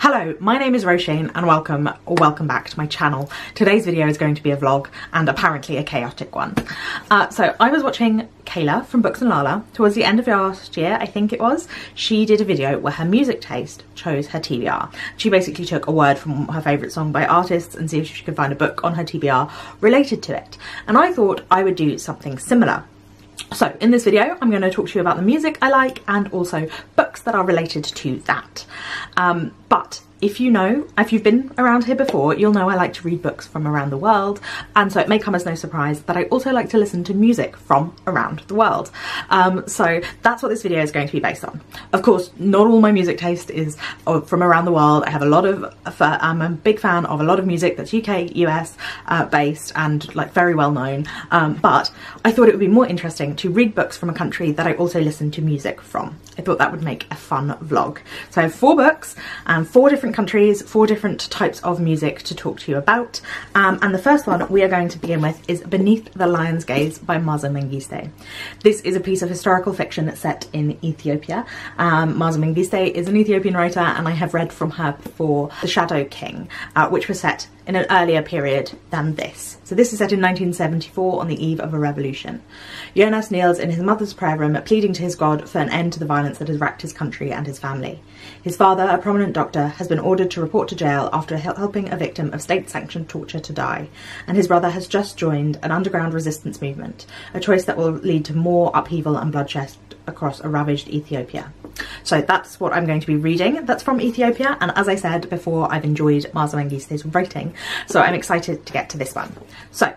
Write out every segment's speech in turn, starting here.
Hello, my name is Roisin and welcome back to my channel. Today's video is going to be a vlog and apparently a chaotic one. So I was watching Kayla from Books and Lala towards the end of last year, I think it was. She did a video where her music taste chose her TBR. She basically took a word from her favourite song by artists and see if she could find a book on her TBR related to it. And I thought I would do something similar. So in this video, I'm going to talk to you about the music I like and also books that are related to that. But if you've been around here before, you'll know I like to read books from around the world, and so it may come as no surprise that I also like to listen to music from around the world. So that's what this video is going to be based on. Of course, not all my music taste is from around the world. I have a lot of, I'm a big fan of a lot of music that's UK, US based and like very well known, but I thought it would be more interesting to read books from a country that I also listen to music from. I thought that would make a fun vlog. So I have 4 books and 4 different countries, 4 different types of music to talk to you about, and the first one we are going to begin with is Beneath the Lion's Gaze by Maaza Mengiste. This is a piece of historical fiction set in Ethiopia. Maaza Mengiste is an Ethiopian writer, and I have read from her before The Shadow King, which was set in an earlier period than this. So this is set in 1974 on the eve of a revolution. Jonas kneels in his mother's prayer room pleading to his God for an end to the violence that has racked his country and his family. His father, a prominent doctor, has been ordered to report to jail after helping a victim of state-sanctioned torture to die, and his brother has just joined an underground resistance movement, a choice that will lead to more upheaval and bloodshed across a ravaged Ethiopia. So that's what I'm going to be reading. That's from Ethiopia, and as I said before, I've enjoyed Maaza Mengiste's writing, so I'm excited to get to this one. So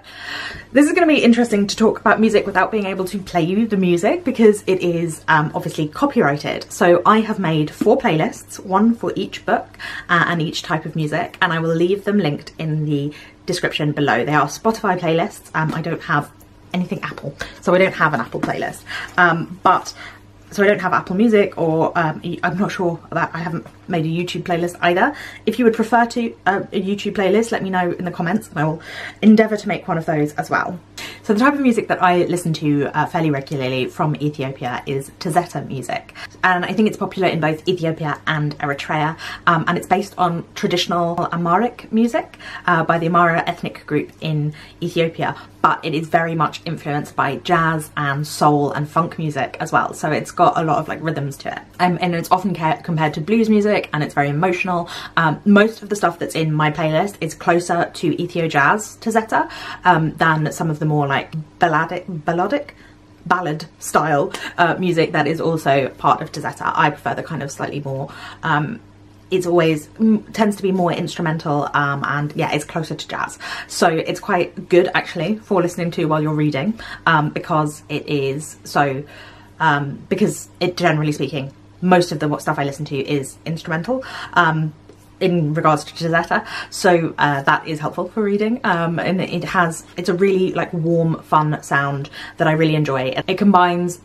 this is going to be interesting to talk about music without being able to play you the music because it is obviously copyrighted. So I have made 4 playlists, one for each book and each type of music, and I will leave them linked in the description below. They are Spotify playlists. I don't have anything Apple, so I don't have an Apple playlist, so I don't have Apple Music, or I'm not sure that I haven't made a YouTube playlist either. If you would prefer to a YouTube playlist, let me know in the comments and I will endeavour to make one of those as well. So the type of music that I listen to fairly regularly from Ethiopia is Tezeta music, and I think it's popular in both Ethiopia and Eritrea, and it's based on traditional Amharic music by the Amhara ethnic group in Ethiopia, but it is very much influenced by jazz and soul and funk music as well, so it's got a lot of like rhythms to it, and it's often compared to blues music, and it's very emotional. Most of the stuff that's in my playlist is closer to Ethio jazz Tezeta than some of the more like ballad style music that is also part of Tezeta. I prefer the kind of slightly more it's always tends to be more instrumental, and yeah, it's closer to jazz, so it's quite good actually for listening to while you're reading, because it is so because it, generally speaking, most of the stuff I listen to is instrumental in regards to Tezeta, so that is helpful for reading, and it's a really like warm, fun sound that I really enjoy. It combines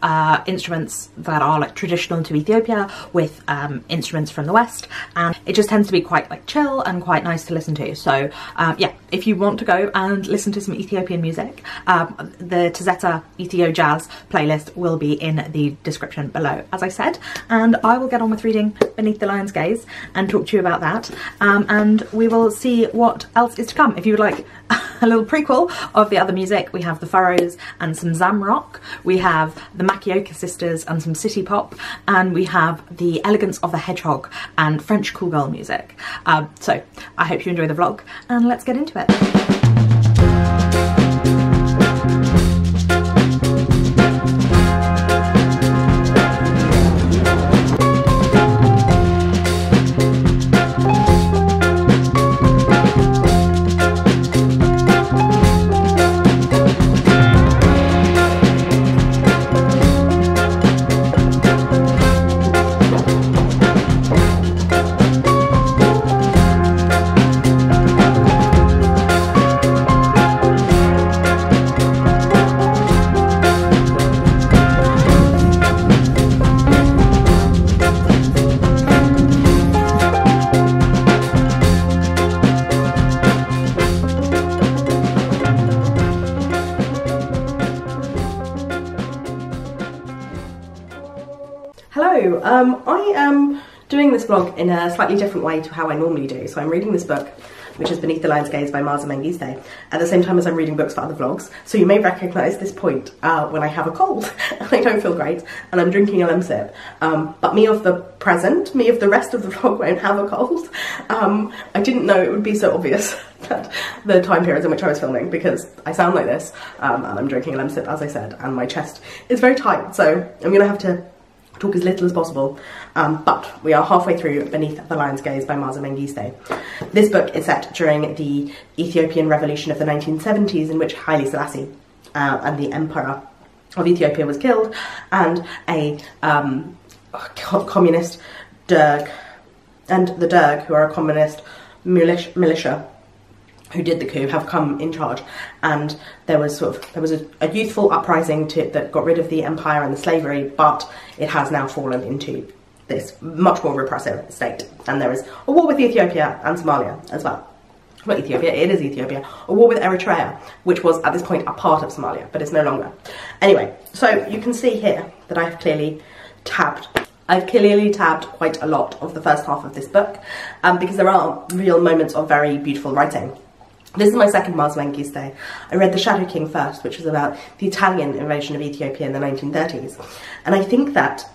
instruments that are like traditional to Ethiopia with instruments from the West, and it just tends to be quite like chill and quite nice to listen to. So yeah, if you want to go and listen to some Ethiopian music, the Tezeta Ethio Jazz playlist will be in the description below, as I said, and I will get on with reading Beneath the Lion's Gaze and talk to you about that. And we will see what else is to come. If you would like a little prequel of the other music, we have the Furrows and some Zam Rock, we have the Makioka sisters and some city pop, and we have the Elegance of the Hedgehog and French cool girl music. So I hope you enjoy the vlog, and let's get into it. Hello, I am doing this vlog in a slightly different way to how I normally do. So I'm reading this book, which is Beneath the Lion's Gaze by Maaza Mengiste, at the same time as I'm reading books for other vlogs. So you may recognise this point when I have a cold and I don't feel great and I'm drinking a lemsip. But me of the present, me of the rest of the vlog won't have a cold. I didn't know it would be so obvious that the time periods in which I was filming, because I sound like this and I'm drinking a lemsip, as I said, and my chest is very tight, so I'm gonna have to talk as little as possible, but we are halfway through Beneath the Lion's Gaze by Maaza Mengiste. This book is set during the Ethiopian revolution of the 1970s, in which Haile Selassie and the Emperor of Ethiopia was killed, and a communist Derg, and the Derg, who are a communist militia who did the coup, have come in charge, and there was a youthful uprising that got rid of the empire and the slavery, but it has now fallen into this much more repressive state, and there is a war with Ethiopia and Somalia as well. Not Ethiopia, it is Ethiopia. A war with Eritrea, which was at this point a part of Somalia, but it's no longer. Anyway, so you can see here that I've clearly tabbed quite a lot of the first half of this book, because there are real moments of very beautiful writing. This is my second Maaza Mengiste. I read The Shadow King first, which was about the Italian invasion of Ethiopia in the 1930s. And I think that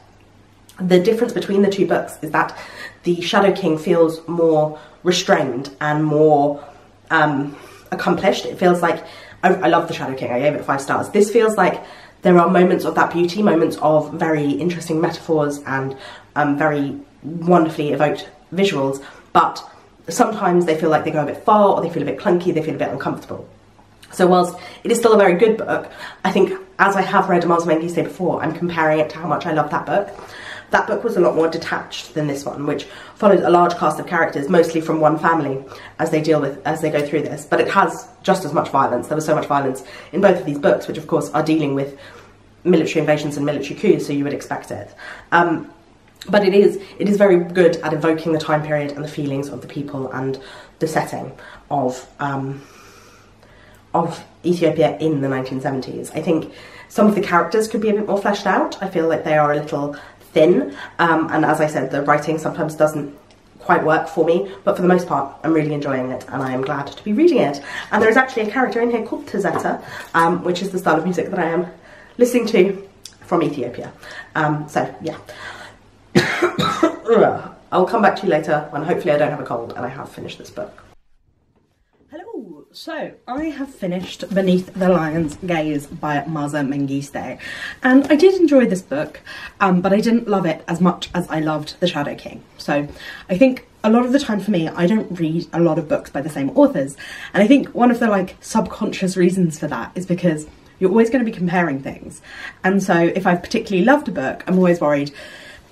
the difference between the two books is that The Shadow King feels more restrained and more accomplished. It feels like, I love The Shadow King, I gave it 5 stars. This feels like there are moments of that beauty, moments of very interesting metaphors and very wonderfully evoked visuals, but sometimes they feel like they go a bit far, or they feel a bit clunky, they feel a bit uncomfortable. So whilst it is still a very good book, I think, as I have read Maaza Mengiste before, I'm comparing it to how much I love that book. That book was a lot more detached than this one, which follows a large cast of characters, mostly from one family, as they go through this. But it has just as much violence. There was so much violence in both of these books, which of course are dealing with military invasions and military coups, so you would expect it. But it is very good at evoking the time period and the feelings of the people and the setting of Ethiopia in the 1970s. I think some of the characters could be a bit more fleshed out. I feel like they are a little thin, and as I said, the writing sometimes doesn't quite work for me, but for the most part I'm really enjoying it and I am glad to be reading it. And there is actually a character in here called Tezeta, which is the style of music that I am listening to from Ethiopia. So yeah. I'll come back to you later when hopefully I don't have a cold and I have finished this book. Hello, so I have finished Beneath the Lion's Gaze by Maaza Mengiste, and I did enjoy this book, but I didn't love it as much as I loved The Shadow King. So I think a lot of the time for me, I don't read a lot of books by the same authors, and I think one of the subconscious reasons for that is because you're always going to be comparing things, and so if I've particularly loved a book, I'm always worried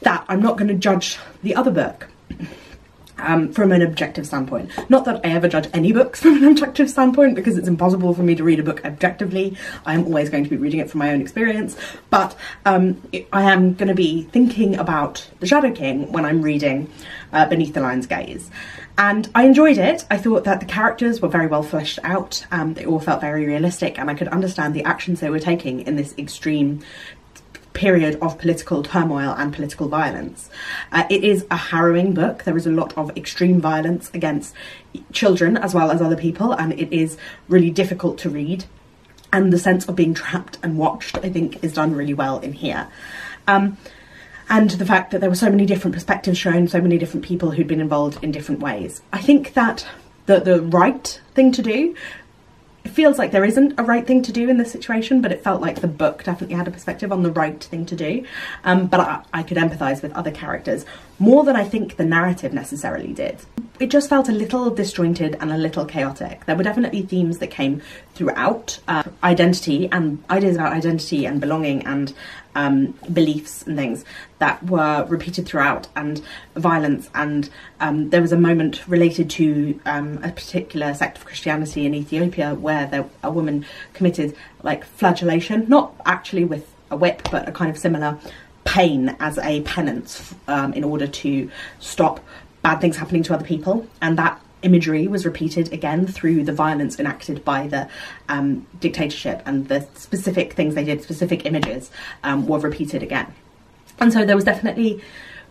that I'm not going to judge the other book from an objective standpoint. Not that I ever judge any books from an objective standpoint, because it's impossible for me to read a book objectively. I am always going to be reading it from my own experience, but I am going to be thinking about The Shadow King when I'm reading Beneath the Lion's Gaze. And I enjoyed it. I thought that the characters were very well fleshed out, they all felt very realistic, and I could understand the actions they were taking in this extreme period of political turmoil and political violence. It is a harrowing book. There is a lot of extreme violence against children as well as other people, and it is really difficult to read. And the sense of being trapped and watched, I think, is done really well in here. And the fact that there were so many different perspectives shown, so many different people who'd been involved in different ways. I think that the right thing to do, it feels like there isn't a right thing to do in this situation, but it felt like the book definitely had a perspective on the right thing to do. But I could empathise with other characters more than I think the narrative necessarily did. It just felt a little disjointed and a little chaotic. There were definitely themes that came throughout, identity and ideas about identity and belonging and beliefs and things that were repeated throughout, and violence, and there was a moment related to a particular sect of Christianity in Ethiopia where a woman committed flagellation, not actually with a whip, but a kind of similar pain as a penance in order to stop bad things happening to other people, and that imagery was repeated again through the violence enacted by the dictatorship, and the specific things they did, specific images were repeated again. And so there was definitely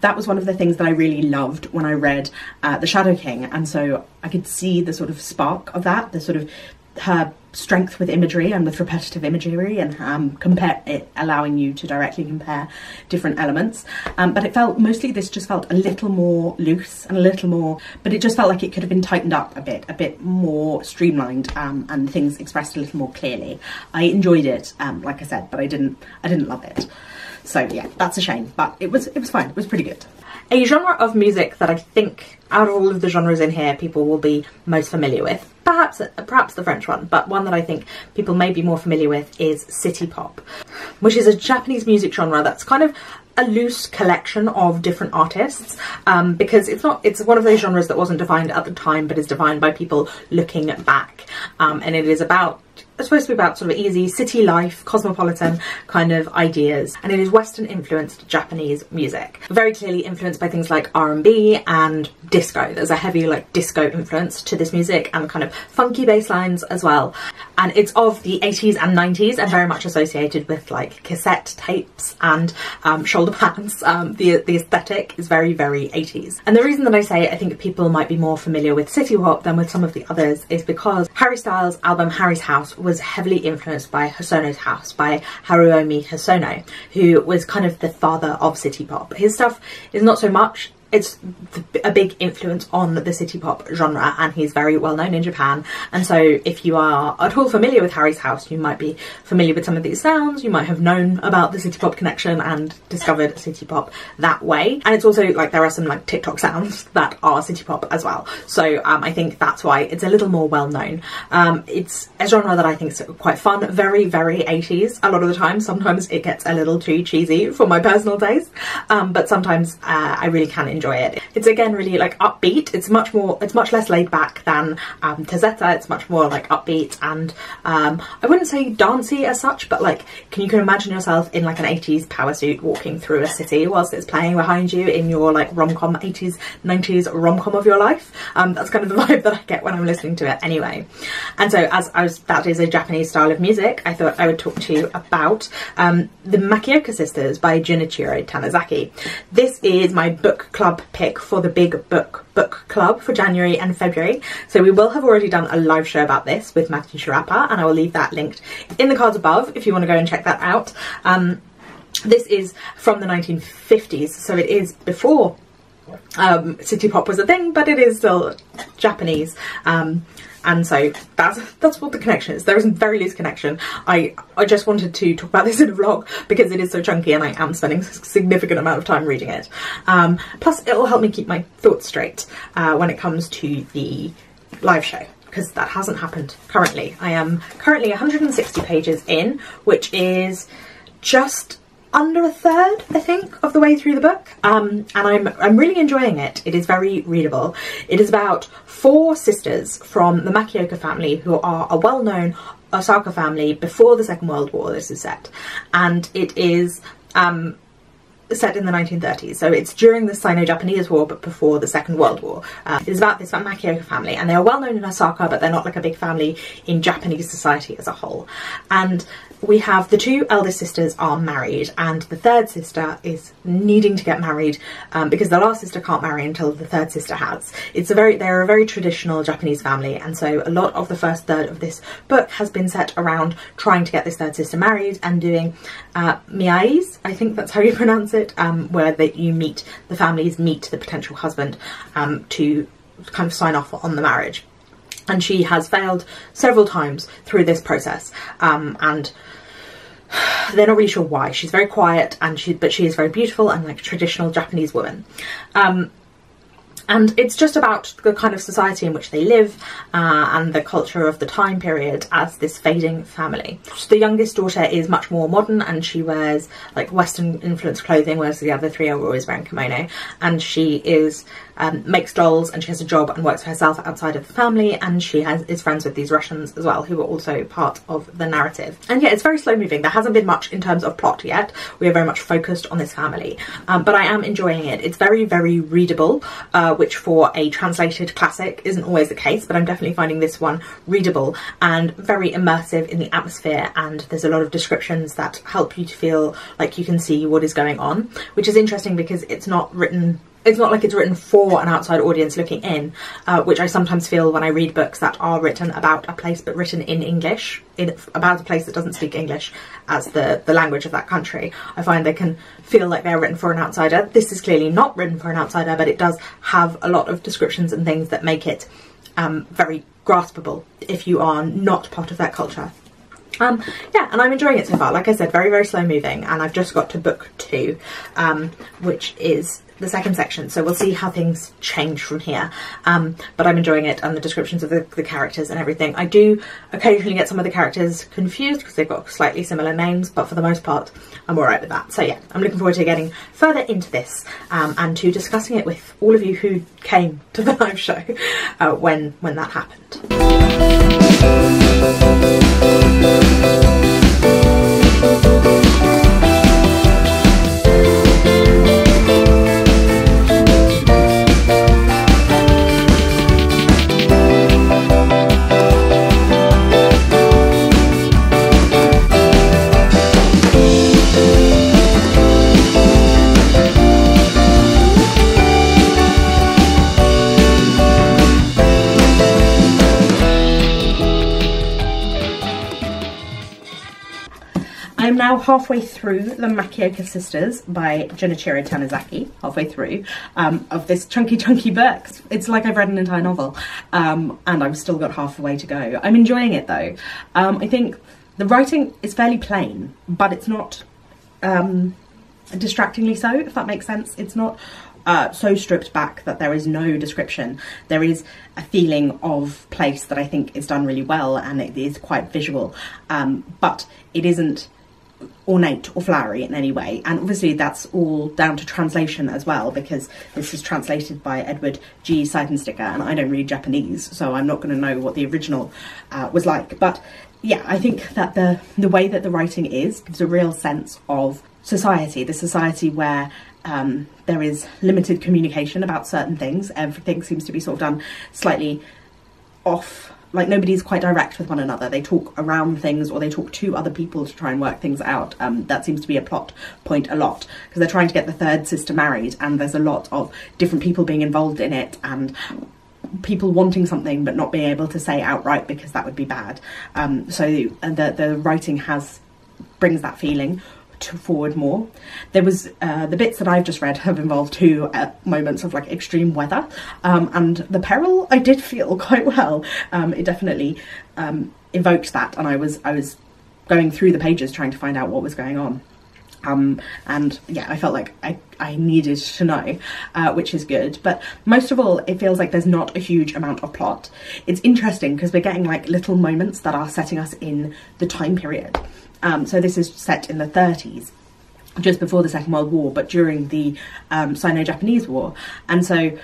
that was one of the things that I really loved when I read The Shadow King, and so I could see the sort of spark of that, the sort of her strength with imagery and with repetitive imagery, and compare it, allowing you to directly compare different elements. But it felt, mostly this just felt a little more loose and a little more, but it just felt like it could have been tightened up a bit more streamlined, and things expressed a little more clearly. I enjoyed it, like I said, but I didn't love it. So yeah, that's a shame, but it was fine. It was pretty good. A genre of music that I think out of all of the genres in here people will be most familiar with, perhaps the French one, but one that I think people may be more familiar with is city pop, which is a Japanese music genre that's kind of a loose collection of different artists, because it's one of those genres that wasn't defined at the time but is defined by people looking back, and it is supposed to be about sort of easy city life, cosmopolitan kind of ideas, and it is Western influenced Japanese music, very clearly influenced by things like R&B and disco. There's a heavy like disco influence to this music, and kind of funky bass lines as well, and it's of the 80s and 90s and very much associated with like cassette tapes and shoulder pads. The aesthetic is very 80s, and the reason that I say I think people might be more familiar with city pop than with some of the others is because Harry Styles' album Harry's House was heavily influenced by Hosono's House by Haruomi Hosono, who was kind of the father of city pop. His stuff is not so much, it's a big influence on the city pop genre, and he's very well known in Japan, and so if you are at all familiar with Harry's House, you might be familiar with some of these sounds, you might have known about the city pop connection and discovered city pop that way. And it's also like there are some like TikTok sounds that are city pop as well, so I think that's why it's a little more well known. It's a genre that I think is quite fun, very 80s a lot of the time. Sometimes it gets a little too cheesy for my personal taste, but sometimes I really can enjoy it. It's again really like upbeat. It's much less laid back than Tezeta. It's much more like upbeat, and I wouldn't say dancey as such, but like you can imagine yourself in like an 80s power suit walking through a city whilst it's playing behind you in your like rom-com 80s 90s rom-com of your life. That's kind of the vibe that I get when I'm listening to it anyway. And so that is a Japanese style of music, I thought I would talk to you about the Makioka sisters by Junichiro Tanizaki. This is my book club pick for the big book club for January and February. So we will have already done a live show about this with Matthew Sharapa, and I will leave that linked in the cards above if you want to go and check that out. This is from the 1950s, so it is before city pop was a thing, but it is still Japanese. And so that's what the connection is. There is a very loose connection. I just wanted to talk about this in a vlog because it is so chunky and I am spending a significant amount of time reading it. Plus it will help me keep my thoughts straight when it comes to the live show, because that hasn't happened currently. I am currently 160 pages in, which is just under a third, I think, of the way through the book, and I'm really enjoying it. It is very readable. It is about 4 sisters from the Makioka family, who are a well-known Osaka family before the Second World War. This is set, and it is set in the 1930s, so it's during the Sino-Japanese War but before the Second World War. It's about this Makioka family, and they are well known in Osaka, but they're not like a big family in Japanese society as a whole. And we have the 2 eldest sisters are married, and the 3rd sister is needing to get married because the last sister can't marry until the 3rd sister has. They're a very traditional Japanese family, and so a lot of the first third of this book has been set around trying to get this 3rd sister married and doing miais, I think that's how you pronounce it, where the families meet the potential husband to kind of sign off on the marriage. And she has failed several times through this process, and they're not really sure why. She's very quiet, but she is very beautiful and like a traditional Japanese woman. And it's just about the kind of society in which they live and the culture of the time period as this fading family. The youngest daughter is much more modern, and she wears like Western influenced clothing, whereas the other 3 are always wearing kimono. And she is makes dolls, and she has a job and works for herself outside of the family, and she is friends with these Russians as well, who are also part of the narrative. And yeah, it's very slow moving. There hasn't been much in terms of plot yet. We are very much focused on this family, but I am enjoying it. It's very readable which for a translated classic isn't always the case, but I'm definitely finding this one readable and very immersive in the atmosphere, and there's a lot of descriptions that help you to feel like you can see what is going on, which is interesting because it's not like it's written for an outside audience looking in, which I sometimes feel when I read books that are written about a place but written in English, about a place that doesn't speak English as the language of that country. I find they can feel like they're written for an outsider. This is clearly not written for an outsider, but it does have a lot of descriptions and things that make it very graspable if you are not part of that culture. Yeah, and I'm enjoying it so far. Like I said, very, very slow moving, and I've just got to book 2, which is the second section, so we'll see how things change from here. But I'm enjoying it, and the descriptions of the characters and everything. I do occasionally get some of the characters confused because they've got slightly similar names, but for the most part I'm alright with that. So yeah, I'm looking forward to getting further into this and to discussing it with all of you who came to the live show when that happened. I'm now halfway through the Makioka Sisters by Junichiro Tanizaki, halfway through, of this chunky book. It's like I've read an entire novel, and I've still got half the way to go. I'm enjoying it though. I think the writing is fairly plain, but it's not distractingly so, if that makes sense. It's not so stripped back that there is no description. There is a feeling of place that I think is done really well, and it is quite visual, but it isn't ornate or flowery in any way, and obviously that's all down to translation as well, because this is translated by Edward G. Seitensticker, and I don't read Japanese, so I'm not going to know what the original was like. But yeah, I think that the way that the writing is gives a real sense of society, the society where there is limited communication about certain things. Everything seems to be sort of done slightly off. Like, nobody's quite direct with one another. They talk around things, or they talk to other people to try and work things out. That seems to be a plot point a lot, because they're trying to get the third sister married, and there's a lot of different people being involved in it, and people wanting something but not being able to say outright because that would be bad. So the writing brings that feeling forward more. There was the bits that I've just read have involved 2 moments of like extreme weather, and the peril I did feel quite well. It definitely evoked that, and I was going through the pages trying to find out what was going on, and yeah, I felt like I needed to know, which is good. But most of all, it feels like there's not a huge amount of plot. It's interesting because we're getting like little moments that are setting us in the time period. So this is set in the 30s, just before the Second World War, but during the Sino-Japanese War. And so,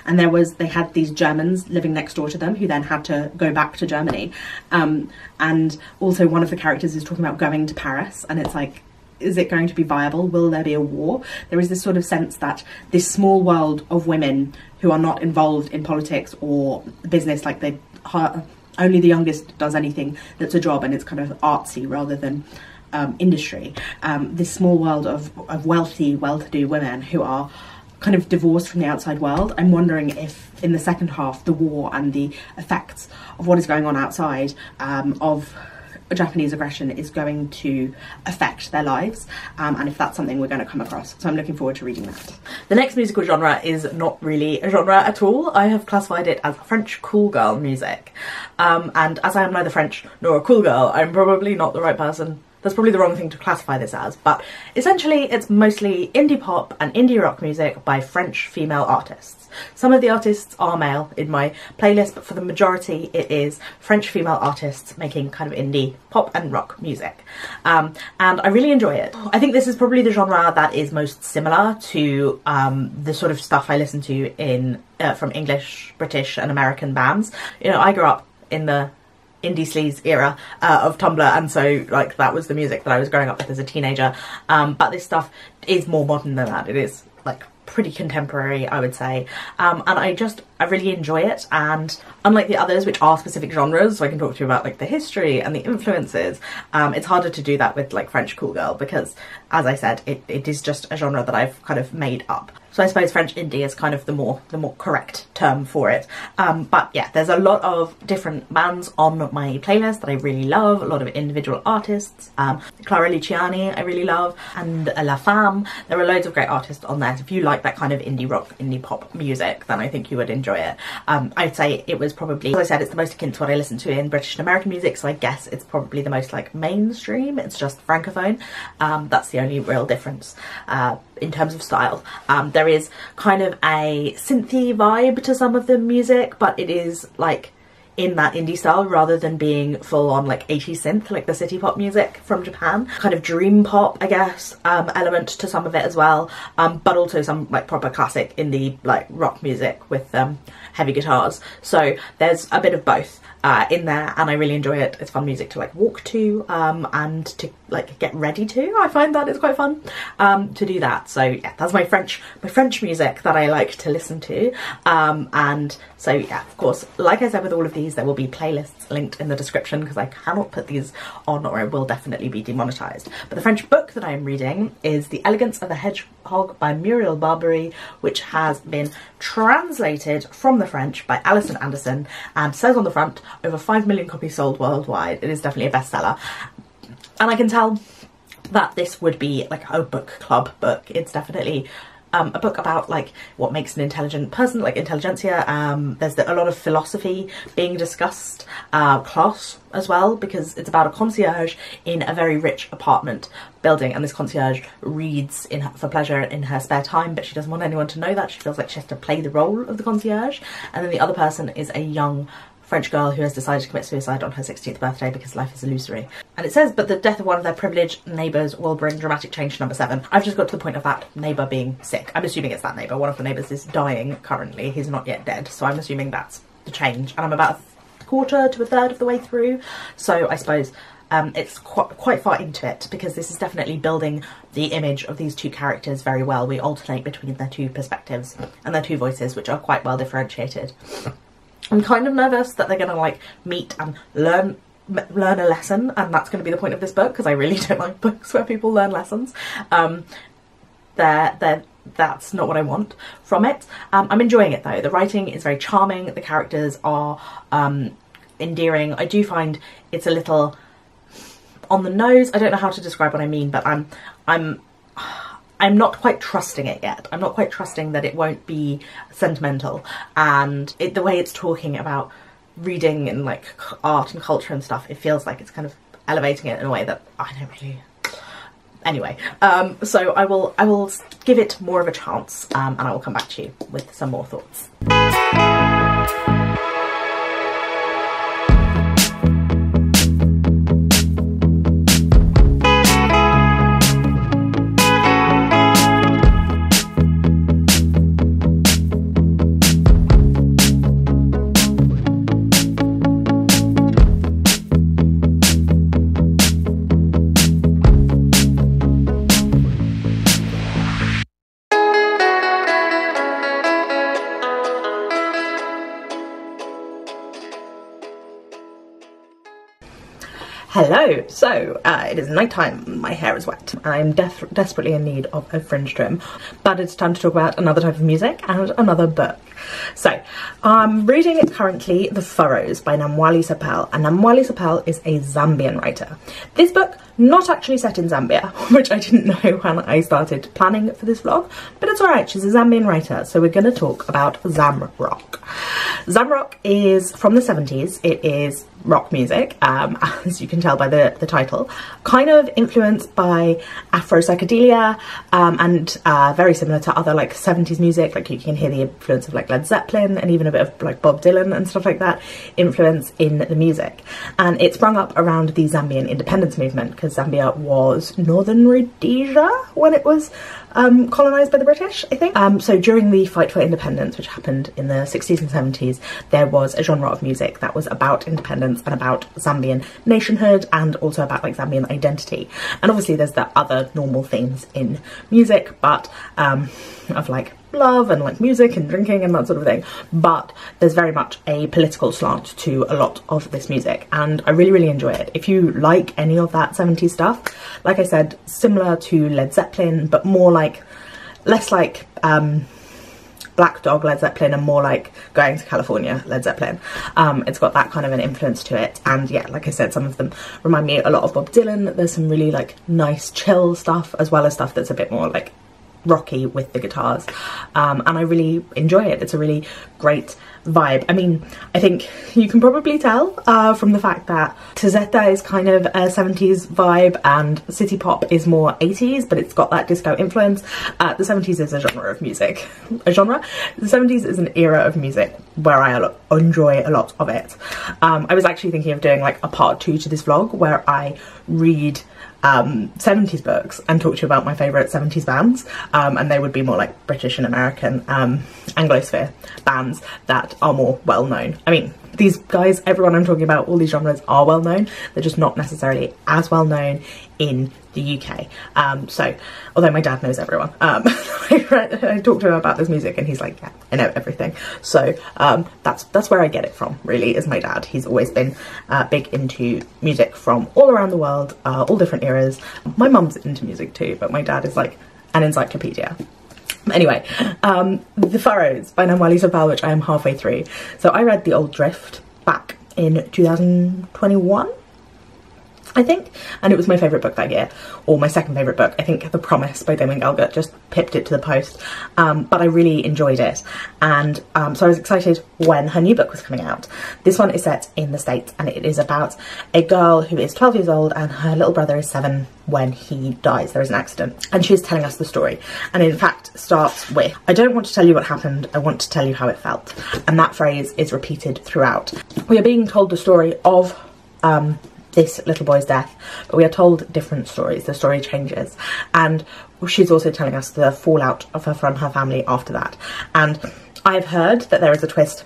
they had these Germans living next door to them who then had to go back to Germany. And also one of the characters is talking about going to Paris, and it's like, is it going to be viable? Will there be a war? There is this sort of sense that this small world of women who are not involved in politics or business, like only the youngest does anything that's a job, and it's kind of artsy rather than industry. This small world of wealthy, well-to-do women who are kind of divorced from the outside world. I'm wondering if in the second half, the war and the effects of what is going on outside of Japanese aggression is going to affect their lives, and if that's something we're going to come across. So I'm looking forward to reading that. The next musical genre is not really a genre at all. I have classified it as French cool girl music, and as I am neither French nor a cool girl, I'm probably not the right person. That's probably the wrong thing to classify this as, but essentially it's mostly indie pop and indie rock music by French female artists. Some of the artists are male in my playlist, but for the majority it is French female artists making kind of indie pop and rock music. And I really enjoy it. I think this is probably the genre that is most similar to the sort of stuff I listen to in from English, British and American bands. You know, I grew up in the indie sleaze era of Tumblr, and so like that was the music that I was growing up with as a teenager, but this stuff is more modern than that. It is like pretty contemporary, I would say, and I really enjoy it. And unlike the others, which are specific genres, so I can talk to you about like the history and the influences, it's harder to do that with like French Cool Girl, because as I said, it is just a genre that I've kind of made up. So I suppose French indie is kind of the more correct term for it. But yeah, there's a lot of different bands on my playlist that I really love, a lot of individual artists. Clara Luciani I really love, and La Femme. There are loads of great artists on there. So if you like that kind of indie rock, indie pop music, then I think you would enjoy it. I'd say it was probably, as I said, it's the most akin to what I listen to in British and American music, so I guess it's probably the most like mainstream. It's just francophone. That's the only real difference in terms of style. There is kind of a synthy vibe to some of the music, but it is like in that indie style rather than being full on like 80s synth like the city pop music from Japan. Kind of dream pop, I guess, element to some of it as well, but also some like proper classic indie like rock music with heavy guitars. So there's a bit of both in there, and I really enjoy it. It's fun music to like walk to and to like get ready to. I find that it's quite fun to do that. So yeah, that's my French music that I like to listen to. And so yeah, of course, like I said, with all of these there will be playlists linked in the description, because I cannot put these on or I will definitely be demonetized. But the French book that I am reading is The Elegance of the Hedgehog by Muriel Babery, which has been translated from the French by Alison Anderson, and says on the front, over 5 million copies sold worldwide. It is definitely a bestseller. And I can tell that this would be like a book club book. It's definitely a book about like what makes an intelligent person, like intelligentsia. There's a lot of philosophy being discussed, class as well, because it's about a concierge in a very rich apartment building, and this concierge reads for pleasure in her spare time, but she doesn't want anyone to know that. She feels like she has to play the role of the concierge. And then the other person is a young French girl who has decided to commit suicide on her 16th birthday because life is illusory. And it says, but the death of one of their privileged neighbours will bring dramatic change to number 7. I've just got to the point of that neighbour being sick. I'm assuming it's that neighbour. One of the neighbours is dying currently. He's not yet dead, so I'm assuming that's the change. And I'm about a quarter to a third of the way through, so I suppose it's quite far into it, because this is definitely building the image of these two characters very well. We alternate between their two perspectives and their two voices, which are quite well differentiated. I'm kind of nervous that they're going to like meet and learn a lesson, and that's going to be the point of this book, because I really don't like books where people learn lessons. That's not what I want from it. I'm enjoying it though. The writing is very charming, the characters are endearing. I do find it's a little on the nose. I don't know how to describe what I mean, but I'm not quite trusting it yet. I'm not quite trusting that it won't be sentimental, and the way it's talking about reading and like art and culture and stuff, it feels like it's kind of elevating it in a way that I don't really. Anyway, so I will give it more of a chance, and I will come back to you with some more thoughts. Hello, so it is night time, my hair is wet, and I'm desperately in need of a fringe trim, but it's time to talk about another type of music and another book. So I'm reading currently The Furrows by Namwali Serpel, and Namwali Serpel is a Zambian writer. This book, not actually set in Zambia, which I didn't know when I started planning for this vlog, but it's alright, she's a Zambian writer, so we're going to talk about Zam Rock. Zam Rock is from the 70s, it is rock music, as you can tell by the title, kind of influenced by Afro psychedelia, and very similar to other like 70s music. Like you can hear the influence of like Led Zeppelin and even a bit of like Bob Dylan and stuff like that influence in the music. And it sprung up around the Zambian independence movement, because Zambia was Northern Rhodesia when it was colonised by the British, I think. So during the fight for independence, which happened in the 60s and 70s, there was a genre of music that was about independence and about Zambian nationhood, and also about like Zambian identity. And obviously there's the other normal themes in music, but of like love and like music and drinking and that sort of thing, but there's very much a political slant to a lot of this music, and I really enjoy it. If you like any of that 70s stuff, like I said, similar to Led Zeppelin, but more like, less like Black Dog Led Zeppelin and more like Going to California Led Zeppelin. It's got that kind of an influence to it, and yeah, like I said, some of them remind me a lot of Bob Dylan. There's some really like nice chill stuff, as well as stuff that's a bit more like rocky with the guitars, and I really enjoy it. It's a really great vibe. I mean, I think you can probably tell from the fact that Tezeta is kind of a 70s vibe and city pop is more 80s, but it's got that disco influence. The 70s is a genre of music. A genre? The 70s is an era of music where I enjoy a lot of it. I was actually thinking of doing like a part 2 to this vlog where I read 70s books and talk to you about my favourite 70s bands, and they would be more like British and American Anglosphere bands that are more well known. I mean, these guys, everyone I'm talking about, all these genres are well known, they're just not necessarily as well known in the UK. So although my dad knows everyone, I talked to him about this music and he's like, yeah, I know everything. So that's where I get it from, really, is my dad. He's always been big into music from all around the world, all different eras. My mum's into music too, but my dad is like an encyclopedia. Anyway, The Furrows by Namwali Serpel, which I am halfway through. So I read The Old Drift back in 2021, I think, and it was my favourite book that year, or my second favourite book. I think The Promise by Damon Galgut just pipped it to the post, but I really enjoyed it, and so I was excited when her new book was coming out. This one is set in the States, and it is about a girl who is 12 years old and her little brother is 7 when he dies. There is an accident, and she's telling us the story, and in fact starts with, "I don't want to tell you what happened, I want to tell you how it felt," and that phrase is repeated throughout. We are being told the story of this little boy's death, but we are told different stories. The story changes, and she's also telling us the fallout of her from her family after that. And I've heard that there is a twist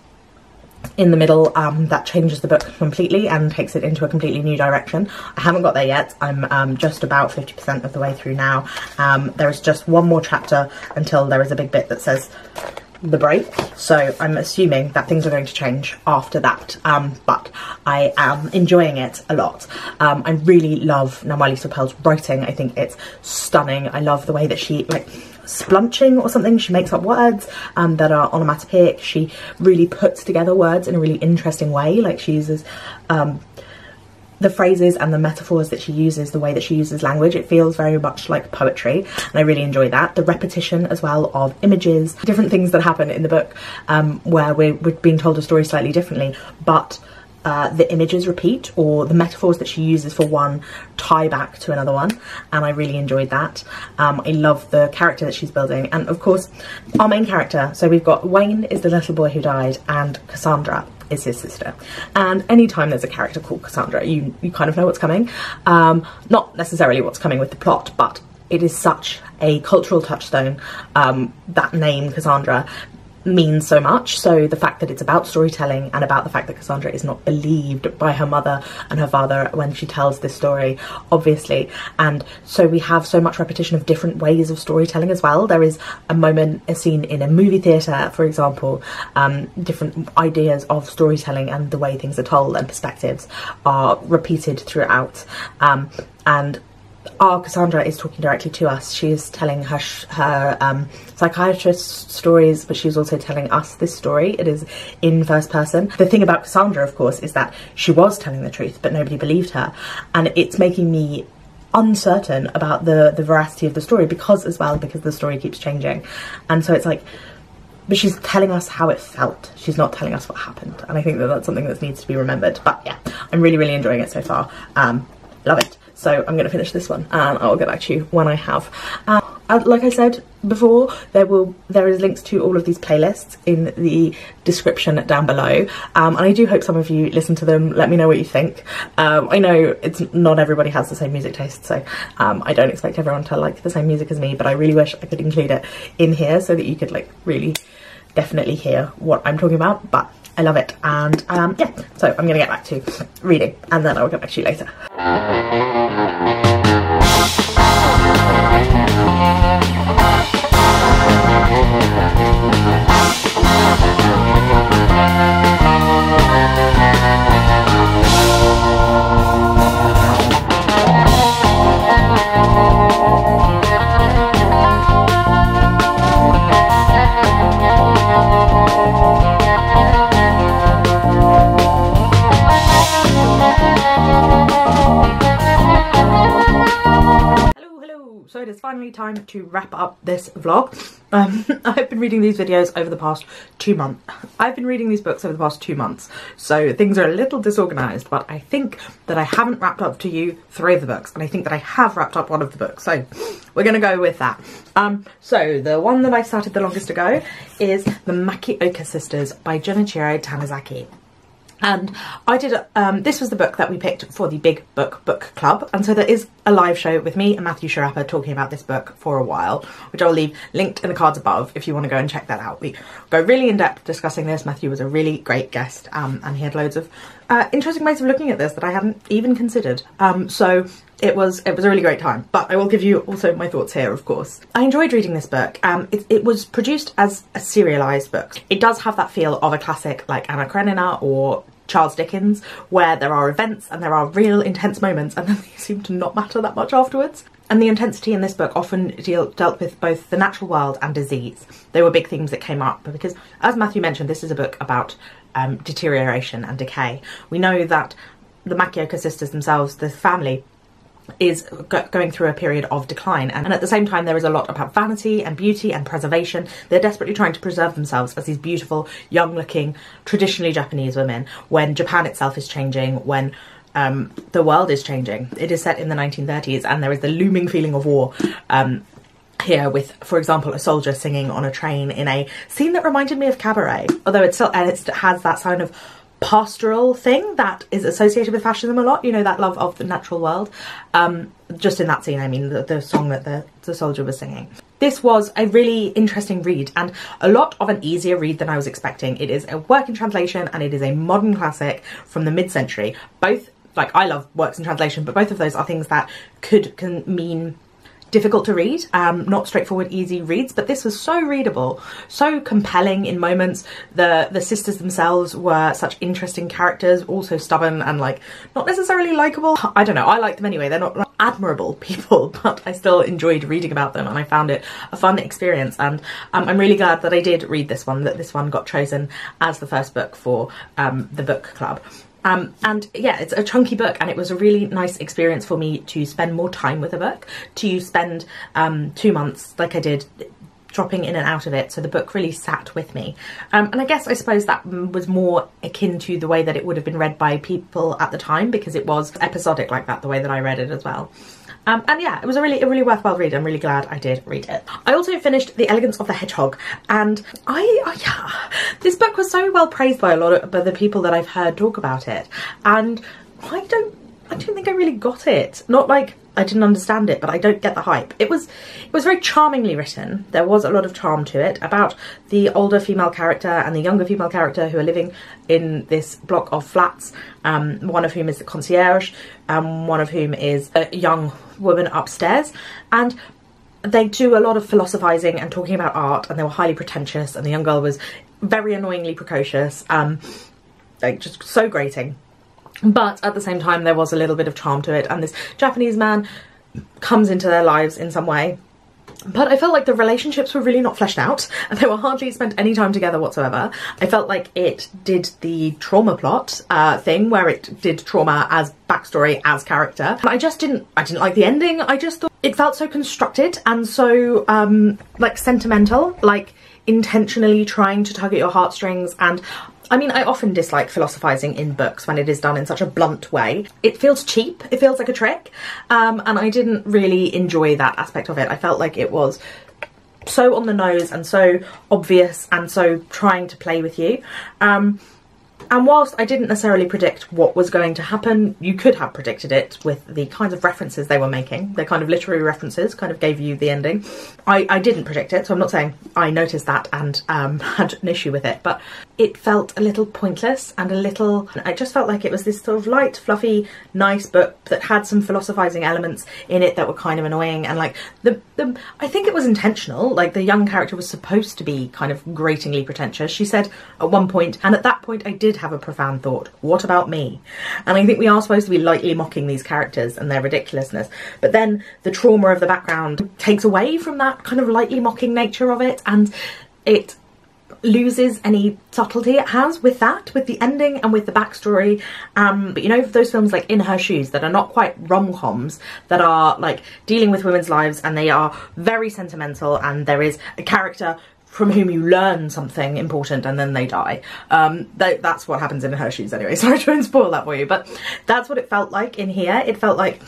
in the middle that changes the book completely and takes it into a completely new direction. I haven't got there yet. I'm just about 50% of the way through now. There is just one more chapter until there is a big bit that says the break, so I'm assuming that things are going to change after that, but I am enjoying it a lot. I really love Namwali Serpel's writing. I think it's stunning. I love the way that she, like, splunching or something, she makes up words that are onomatopoeic. She really puts together words in a really interesting way. Like, she uses the phrases and the metaphors that she uses, the way that she uses language, it feels very much like poetry, and I really enjoy that. The repetition as well of images, different things that happen in the book where we're being told a story slightly differently, but the images repeat, or the metaphors that she uses for one tie back to another one, and I really enjoyed that. I love the character that she's building, and of course our main character, so we've got Wayne is the little boy who died, and Cassandra is his sister, and anytime there's a character called Cassandra, you kind of know what's coming. Not necessarily what's coming with the plot, but it is such a cultural touchstone. That name Cassandra means so much. So the fact that it's about storytelling and about the fact that Cassandra is not believed by her mother and her father when she tells this story, obviously, and so we have so much repetition of different ways of storytelling as well. There is a scene in a movie theatre, for example, different ideas of storytelling and the way things are told and perspectives are repeated throughout, and our Cassandra is talking directly to us. She is telling her psychiatrist stories, but she's also telling us this story. It is in first person. The thing about Cassandra, of course, is that she was telling the truth, but nobody believed her, and it's making me uncertain about the veracity of the story, because the story keeps changing, and so it's like, but she's telling us how it felt. She's not telling us what happened, and I think that that's something that needs to be remembered. But yeah, I'm really enjoying it so far. Love it. So I'm going to finish this one and I'll get back to you when I have. Like I said before, there is links to all of these playlists in the description down below, and I do hope some of you listen to them. Let me know what you think. I know it's not everybody has the same music taste, so I don't expect everyone to like the same music as me, but I really wish I could include it in here so that you could like really definitely hear what I'm talking about. But I love it, and yeah, so I'm gonna get back to reading and then I'll get back to you later. So it is finally time to wrap up this vlog. I've been reading these videos over the past 2 months. I've been reading these books over the past 2 months, so things are a little disorganised, but I think that I haven't wrapped up to you 3 of the books, and I think that I have wrapped up 1 of the books, so we're going to go with that. So the one that I started the longest ago is The Makioka Sisters by Junichiro Tanizaki. And I did, this was the book that we picked for the Big Book Club. And so there is a live show with me and Matthew Sharappa talking about this book for a while, which I'll leave linked in the cards above if you want to go and check that out. We go really in depth discussing this. Matthew was a really great guest, and he had loads of interesting ways of looking at this that I hadn't even considered. So it was a really great time, but I will give you also my thoughts here, of course. I enjoyed reading this book. It was produced as a serialised book. It does have that feel of a classic like Anna Karenina or Charles Dickens, where there are events and there are real intense moments and then they seem to not matter that much afterwards. And the intensity in this book often dealt with both the natural world and disease. They were big themes that came up because, as Matthew mentioned, this is a book about deterioration and decay. We know that the Makioka sisters themselves, the family, is going through a period of decline, and at the same time there is a lot about vanity and beauty and preservation. They're desperately trying to preserve themselves as these beautiful, young looking, traditionally Japanese women when Japan itself is changing, when the world is changing. It is set in the 1930s and there is the looming feeling of war here with, for example, a soldier singing on a train in a scene that reminded me of Cabaret, although it has that kind of pastoral thing that is associated with fascism a lot, you know, that love of the natural world. Just in that scene, I mean, the song that the soldier was singing. This was a really interesting read and a lot of an easier read than I was expecting. It is a work in translation and it is a modern classic from the mid-century. Both, like, I love works in translation, but both of those are things that can mean difficult to read, not straightforward, easy reads, but this was so readable, so compelling in moments. The sisters themselves were such interesting characters, also stubborn and like not necessarily likable. I don't know, I like them anyway. They're not like admirable people, but I still enjoyed reading about them and I found it a fun experience, and I'm really glad that I did read this one, that this one got chosen as the first book for the book club. And yeah, it's a chunky book and it was a really nice experience for me to spend more time with a book, to spend 2 months like I did dropping in and out of it, so the book really sat with me. And I guess I suppose that was more akin to the way that it would have been read by people at the time, because it was episodic like that, the way that I read it as well. And yeah, it was a really worthwhile read. I'm really glad I did read it. I also finished The Elegance of the Hedgehog, and yeah, this book was so well praised by a lot of the people that I've heard talk about it, and I don't think I really got it. Not like I didn't understand it, but I don't get the hype. It was very charmingly written. There was a lot of charm to it, about the older female character and the younger female character who are living in this block of flats, one of whom is the concierge, one of whom is a young woman upstairs, and they do a lot of philosophizing and talking about art, and they were highly pretentious, and the young girl was very annoyingly precocious, like just so grating. But at the same time there was a little bit of charm to it, and this Japanese man comes into their lives in some way. But I felt like the relationships were really not fleshed out and they were hardly spent any time together whatsoever. I felt like it did the trauma plot thing, where it did trauma as backstory, as character. And I didn't like the ending. I just thought it felt so constructed and so like sentimental, like intentionally trying to tug at your heartstrings. And I mean, I often dislike philosophizing in books when it is done in such a blunt way. It feels cheap, it feels like a trick, and I didn't really enjoy that aspect of it. I felt like it was so on the nose and so obvious and so trying to play with you. And whilst I didn't necessarily predict what was going to happen, you could have predicted it with the kinds of references they were making. The kind of literary references kind of gave you the ending. I didn't predict it, so I'm not saying I noticed that and had an issue with it, but it felt a little pointless and a little, I just felt like it was this sort of light, fluffy, nice book that had some philosophizing elements in it that were kind of annoying, and like I think it was intentional, like the young character was supposed to be kind of gratingly pretentious. She said at one point, and at that point I did have a profound thought, what about me? And I think we are supposed to be lightly mocking these characters and their ridiculousness, but then the trauma of the background takes away from that kind of lightly mocking nature of it, and it loses any subtlety it has with that, with the ending and with the backstory. But you know, those films like In Her Shoes that are not quite rom-coms, that are like dealing with women's lives and they are very sentimental, and there is a character from whom you learn something important and then they die. That's what happens in Her Shoes anyway, sorry to try and spoil that for you, but that's what it felt like in here. It felt like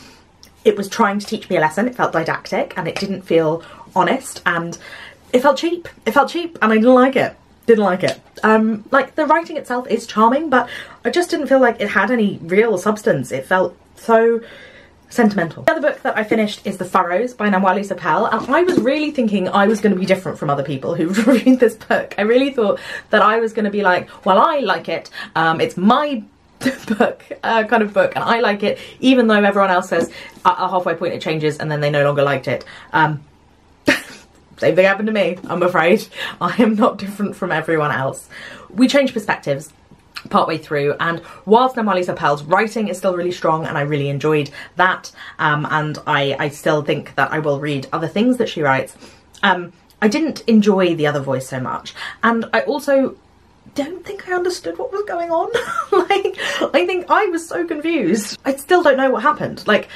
it was trying to teach me a lesson, it felt didactic, and it didn't feel honest, and it felt cheap. It felt cheap and I didn't like it. Didn't like it. Like, the writing itself is charming, but I just didn't feel like it had any real substance. It felt so sentimental. The other book that I finished is The Furrows by Namwali Serpel, and I was really thinking I was going to be different from other people who reviewed this book. I really thought that I was going to be like, well, I like it, it's my book, kind of book, and I like it, even though everyone else says at a halfway point it changes and then they no longer liked it. Same thing happened to me, I'm afraid. I am not different from everyone else. We changed perspectives partway through, and whilst Namwali Serpel's writing is still really strong and I really enjoyed that, and I still think that I will read other things that she writes, I didn't enjoy the other voice so much, and I also don't think I understood what was going on. Like, I think I was so confused. I still don't know what happened. Like,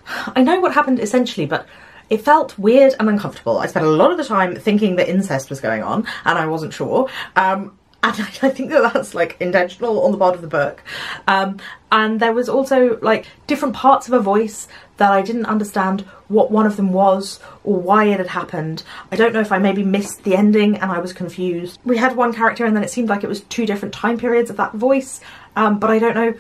I know what happened essentially, but it felt weird and uncomfortable. I spent a lot of the time thinking that incest was going on and I wasn't sure. And I think that that's like intentional on the part of the book. And there was also like different parts of a voice that I didn't understand what one of them was or why it had happened. I don't know if I maybe missed the ending and I was confused. We had one character and then it seemed like it was two different time periods of that voice. But I don't know.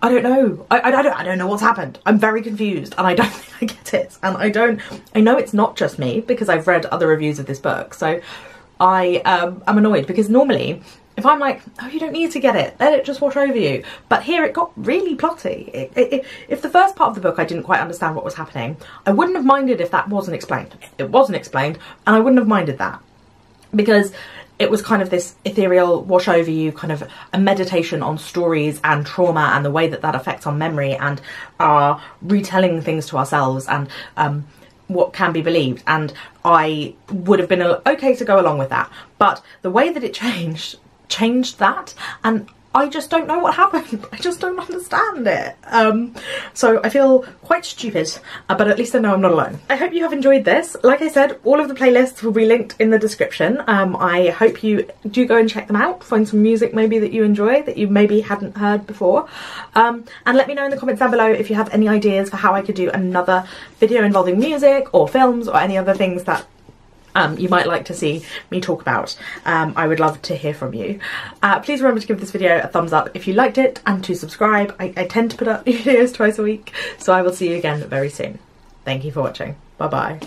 I don't know what's happened. I'm very confused and I don't think I get it. And I know it's not just me because I've read other reviews of this book. So I am annoyed because normally if I'm like, oh, you don't need to get it, let it just wash over you. But here it got really plotty. If the first part of the book I didn't quite understand what was happening, I wouldn't have minded if that wasn't explained. It wasn't explained and I wouldn't have minded that, because it was kind of this ethereal wash over you, kind of a meditation on stories and trauma and the way that that affects our memory and our retelling things to ourselves and what can be believed. And I would have been okay to go along with that. But the way that it changed that, and I just don't know what happened. I just don't understand it. So I feel quite stupid, but at least I know I'm not alone. I hope you have enjoyed this. Like I said, all of the playlists will be linked in the description. I hope you do go and check them out. Find some music maybe that you enjoy, that you maybe hadn't heard before. And let me know in the comments down below if you have any ideas for how I could do another video involving music or films or any other things that you might like to see me talk about. I would love to hear from you. Please remember to give this video a thumbs up if you liked it and to subscribe. I tend to put up videos twice a week, so I will see you again very soon. Thank you for watching. Bye bye.